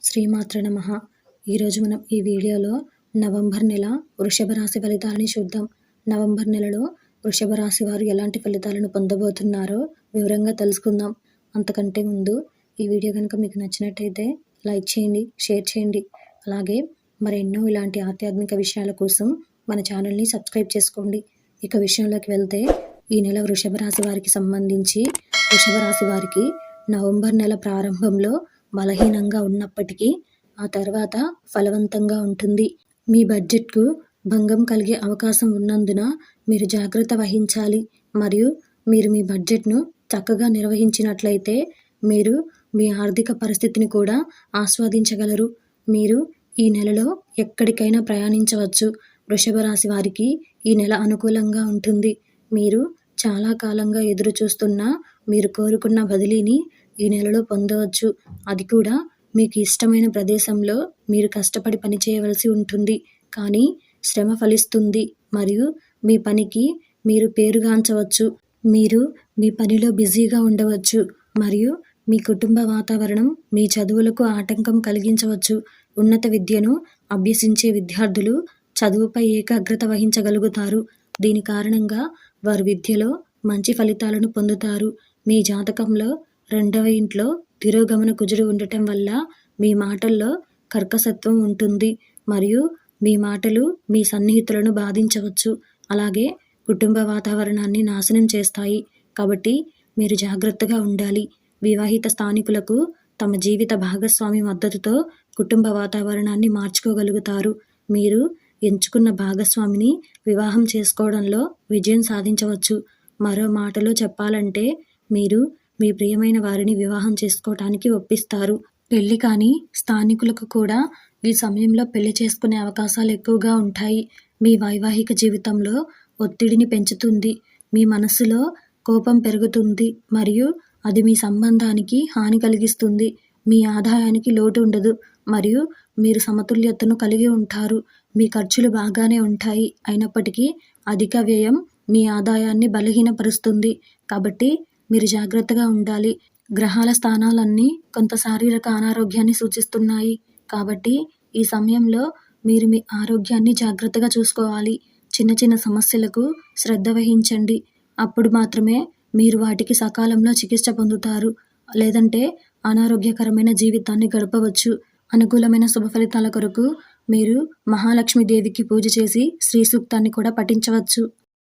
శ్రీమాత్ర నమః. ఈరోజు మనం ఈ వీడియోలో నవంబర్ నెల వృషభ రాశి ఫలితాలని చూద్దాం. నవంబర్ నెలలో వృషభ రాశి వారు ఎలాంటి ఫలితాలను పొందబోతున్నారో వివరంగా తెలుసుకుందాం. అంతకంటే ముందు ఈ వీడియో కనుక మీకు నచ్చినట్టయితే లైక్ చేయండి, షేర్ చేయండి. అలాగే మరెన్నో ఇలాంటి ఆధ్యాత్మిక విషయాల కోసం మన ఛానల్ని సబ్స్క్రైబ్ చేసుకోండి. ఇక విషయంలోకి వెళ్తే, ఈ నెల వృషభ రాశి వారికి సంబంధించి వృషభ రాశి వారికి నవంబర్ నెల ప్రారంభంలో బలహీనంగా ఉన్నప్పటికీ ఆ తర్వాత ఫలవంతంగా ఉంటుంది. మీ బడ్జెట్కు భంగం కలిగే అవకాశం ఉన్నందున మీరు జాగ్రత్త వహించాలి. మరియు మీరు మీ బడ్జెట్ను చక్కగా నిర్వహించినట్లయితే మీరు మీ ఆర్థిక పరిస్థితిని కూడా ఆస్వాదించగలరు. మీరు ఈ నెలలో ఎక్కడికైనా ప్రయాణించవచ్చు. వృషభ రాశి వారికి ఈ నెల అనుకూలంగా ఉంటుంది. మీరు చాలా కాలంగా ఎదురు చూస్తున్న, మీరు కోరుకున్న బదిలీని ఈ నెలలో పొందవచ్చు. అది కూడా మీకు ఇష్టమైన ప్రదేశంలో మీరు కష్టపడి పనిచేయవలసి ఉంటుంది. కానీ శ్రమ ఫలిస్తుంది మరియు మీ పనికి మీరు పేరుగాంచవచ్చు. మీరు మీ పనిలో బిజీగా ఉండవచ్చు మరియు మీ కుటుంబ వాతావరణం మీ చదువులకు ఆటంకం కలిగించవచ్చు. ఉన్నత విద్యను అభ్యసించే విద్యార్థులు చదువుపై ఏకాగ్రత వహించగలుగుతారు. దీని కారణంగా వారు విద్యలో మంచి ఫలితాలను పొందుతారు. మీ జాతకంలో 2వ ఇంట్లో తిరోగమన కుజుడు ఉండటం వల్ల మీ మాటల్లో కర్కశత్వం ఉంటుంది మరియు మీ మాటలు మీ సన్నిహితులను బాధించవచ్చు. అలాగే కుటుంబ వాతావరణాన్ని నాశనం చేస్తాయి. కాబట్టి మీరు జాగ్రత్తగా ఉండాలి. వివాహిత స్థానికులకు తమ జీవిత భాగస్వామి మద్దతుతో కుటుంబ వాతావరణాన్ని మార్చుకోగలుగుతారు. మీరు ఎంచుకున్న భాగస్వామిని వివాహం చేసుకోవడంలో విజయం సాధించవచ్చు. మరో మాటలో చెప్పాలంటే, మీరు మీ ప్రియమైన వారిని వివాహం చేసుకోవటానికి ఒప్పిస్తారు. పెళ్లి కాని స్థానికులకు కూడా ఈ సమయంలో పెళ్లి చేసుకునే అవకాశాలు ఎక్కువగా ఉంటాయి. మీ వైవాహిక జీవితంలో ఒత్తిడిని పెంచుతుంది. మీ మనస్సులో కోపం పెరుగుతుంది మరియు అది మీ సంబంధానికి హాని కలిగిస్తుంది. మీ ఆదాయానికి లోటు ఉండదు మరియు మీరు సమతుల్యతను కలిగి ఉంటారు. మీ ఖర్చులు బాగానే ఉంటాయి. అయినప్పటికీ అధిక వ్యయం మీ ఆదాయాన్ని బలహీనపరుస్తుంది. కాబట్టి మీరు జాగ్రత్తగా ఉండాలి. గ్రహాల స్థానాలన్నీ కొంత శారీరక అనారోగ్యాన్ని సూచిస్తున్నాయి. కాబట్టి ఈ సమయంలో మీరు మీ ఆరోగ్యాన్ని జాగ్రత్తగా చూసుకోవాలి. చిన్న చిన్న సమస్యలకు శ్రద్ధ వహించండి. అప్పుడు మాత్రమే మీరు వాటికి సకాలంలో చికిత్స పొందుతారు. లేదంటే అనారోగ్యకరమైన జీవితాన్ని గడపవచ్చు. అనుకూలమైన శుభ ఫలితాల కొరకు మీరు మహాలక్ష్మి దేవికి పూజ చేసి శ్రీ సూక్తాన్ని కూడా పఠించవచ్చు.